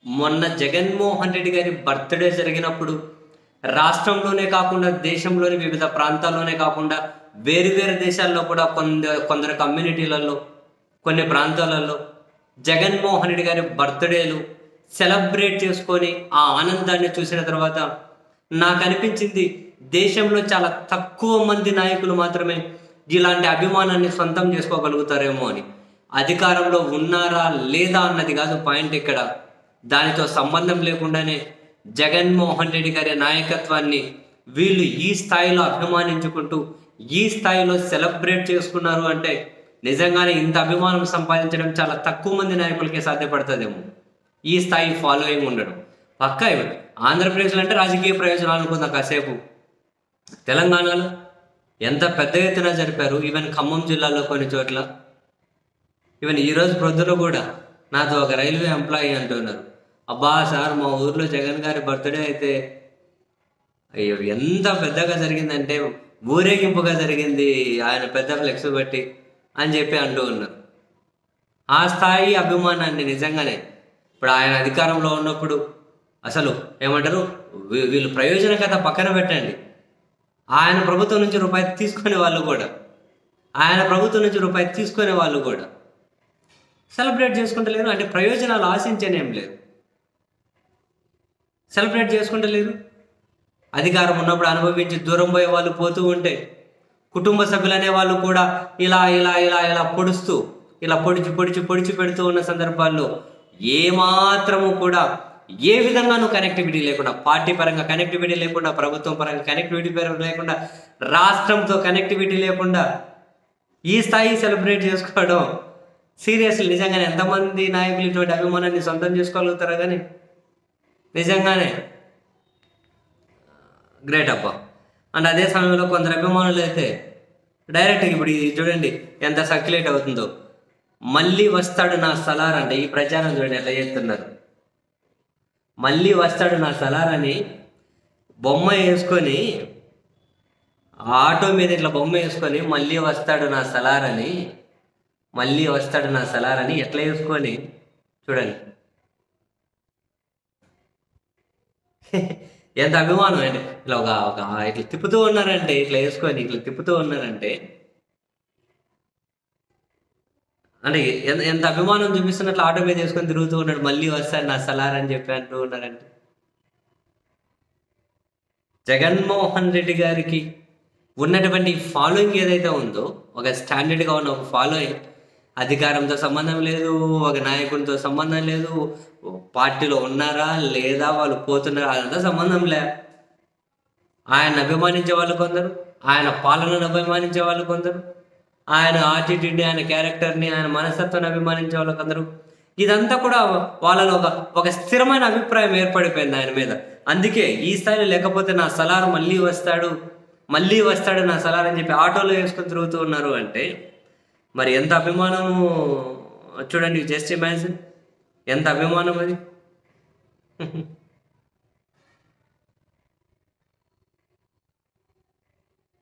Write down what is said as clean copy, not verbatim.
మొన్న జగన్మోహన్ రెడ్డి గారి బర్త్డే జరిగినప్పుడు రాష్ట్రంలోనే కాకుండా దేశంలోని వివిధ ప్రాంతాల్లోనే కాకుండా వేరు వేరు దేశాల్లో కూడా కొందరు కమ్యూనిటీలలో కొన్ని ప్రాంతాలలో జగన్మోహన్ రెడ్డి గారి బర్త్డేలు సెలబ్రేట్ చేసుకొని ఆ ఆనందాన్ని చూసిన తర్వాత నాకు అనిపించింది, దేశంలో చాలా తక్కువ మంది నాయకులు మాత్రమే ఇలాంటి అభిమానాన్ని సొంతం చేసుకోగలుగుతారేమో అని. అధికారంలో ఉన్నారా లేదా అన్నది కాదు పాయింట్ ఇక్కడ. దానితో సంబంధం లేకుండానే జగన్మోహన్ రెడ్డి గారి నాయకత్వాన్ని వీళ్ళు ఈ స్థాయిలో అభిమానించుకుంటూ ఈ స్థాయిలో సెలబ్రేట్ చేసుకున్నారు అంటే నిజంగానే ఇంత అభిమానం సంపాదించడం చాలా తక్కువ మంది నాయకులకే సాధ్యపడుతుందేమో. ఈ స్థాయి ఫాలోయింగ్ ఉండడం పక్కా. ఆంధ్రప్రదేశ్లో అంటే రాజకీయ ప్రయోజనాలు అనుకుందాం కాసేపు. తెలంగాణలో ఎంత పెద్ద ఎత్తున జరిపారు. ఈవెన్ ఖమ్మం జిల్లాలో కొన్ని చోట్ల, ఈవెన్ ఈరోజు ప్రొద్దున కూడా నాతో ఒక రైల్వే ఎంప్లాయీ అంటున్నారు, అబ్బా సార్ మా ఊర్లో జగన్ గారి బర్త్డే అయితే అయ్యో ఎంత పెద్దగా జరిగిందంటే ఊరేగింపుగా జరిగింది ఆయన పెద్ద ఫ్లెక్స్ బట్టి అని చెప్పి అంటూ ఉన్నారు. ఆ స్థాయి అభిమానాన్ని నిజంగానే ఇప్పుడు ఆయన అధికారంలో ఉన్నప్పుడు అసలు ఏమంటారు, వీళ్ళు ప్రయోజనకత పక్కన పెట్టండి, ఆయన ప్రభుత్వం నుంచి రూపాయి తీసుకునే వాళ్ళు కూడా సెలబ్రేట్ చేసుకుంటలేరు. అంటే ప్రయోజనాలు ఆశించనేం లేదు, సెలబ్రేట్ చేసుకుంటలేరు. అధికారం ఉన్నప్పుడు అనుభవించి దూరం పోయే వాళ్ళు పోతూ ఉంటే కుటుంబ సభ్యులు అనే వాళ్ళు కూడా ఇలా ఇలా ఇలా ఇలా పొడుస్తూ ఇలా పొడిచి పెడుతూ ఉన్న సందర్భాల్లో ఏమాత్రము కూడా ఏ విధంగానూ కనెక్టివిటీ లేకుండా, పార్టీ పరంగా కనెక్టివిటీ లేకుండా, ప్రభుత్వం పరంగా కనెక్టివిటీ లేకుండా, రాష్ట్రంతో కనెక్టివిటీ లేకుండా ఈ స్థాయి సెలబ్రేట్ చేసుకోవడం సీరియస్లీ నిజంగానే ఎంతమంది నాయకులు ఇటువంటి అభిమానాన్ని సొంతం చేసుకోగలుగుతారా? కానీ నిజంగానే గ్రేట్ అబ్బా. అండ్ అదే సమయంలో కొందరు అభిమానులు అయితే డైరెక్ట్గా ఇప్పుడు చూడండి ఎంత సర్క్యులేట్ అవుతుందో, మళ్ళీ వస్తాడు నా సలార్ అంటే ఈ ప్రచారం చూడండి ఎట్లా చేస్తున్నారు. మళ్ళీ వస్తాడు నా సలార్ అని బొమ్మ వేసుకొని, ఆటో మీద ఇట్లా బొమ్మ వేసుకొని మళ్ళీ వస్తాడు నా సలార్ అని ఎట్లా వేసుకొని చూడండి ఎంత అభిమానం అండి. ఇట్లా ఒక ఇట్లా తిప్పుతూ ఉన్నారంటే, ఇట్లా వేసుకొని ఇట్లా తిప్పుతూ ఉన్నారంటే అంటే ఎంత అభిమానం చూపిస్తున్నట్లు ఆటో మీద వేసుకొని తిరుగుతూ ఉన్నాడు. మళ్ళీ వస్తాడు నా సలార్ అని చెప్పి అంటూ ఉన్నారంటే జగన్మోహన్ రెడ్డి గారికి ఉన్నటువంటి ఫాలోయింగ్ ఏదైతే ఉందో, ఒక స్టాండర్డ్గా ఉన్న ఒక ఫాలోయింగ్, అధికారంతో సంబంధం లేదు, ఒక నాయకుడితో సంబంధం లేదు, పార్టీలో ఉన్నారా లేదా వాళ్ళు పోతున్నారా అదంతా సంబంధం లే. ఆయన అభిమానించే వాళ్ళు కొందరు, ఆయన పాలనను అభిమానించే వాళ్ళు కొందరు, ఆయన ఆటిట్యూడ్ని, ఆయన క్యారెక్టర్ని, ఆయన మనస్తత్వాన్ని అభిమానించే వాళ్ళు కొందరు. ఇదంతా కూడా వాళ్ళలో ఒక స్థిరమైన అభిప్రాయం ఏర్పడిపోయింది ఆయన మీద. అందుకే ఈ స్థాయిలో లేకపోతే నా సలార్ మళ్ళీ వస్తాడు నా సలార్ అని చెప్పి ఆటోలో వేసుకొని తిరుగుతూ ఉన్నారు అంటే మరి ఎంత అభిమానము చూడండి. జస్ట్ ఇమాజిన్ ఎంత అభిమానం అది.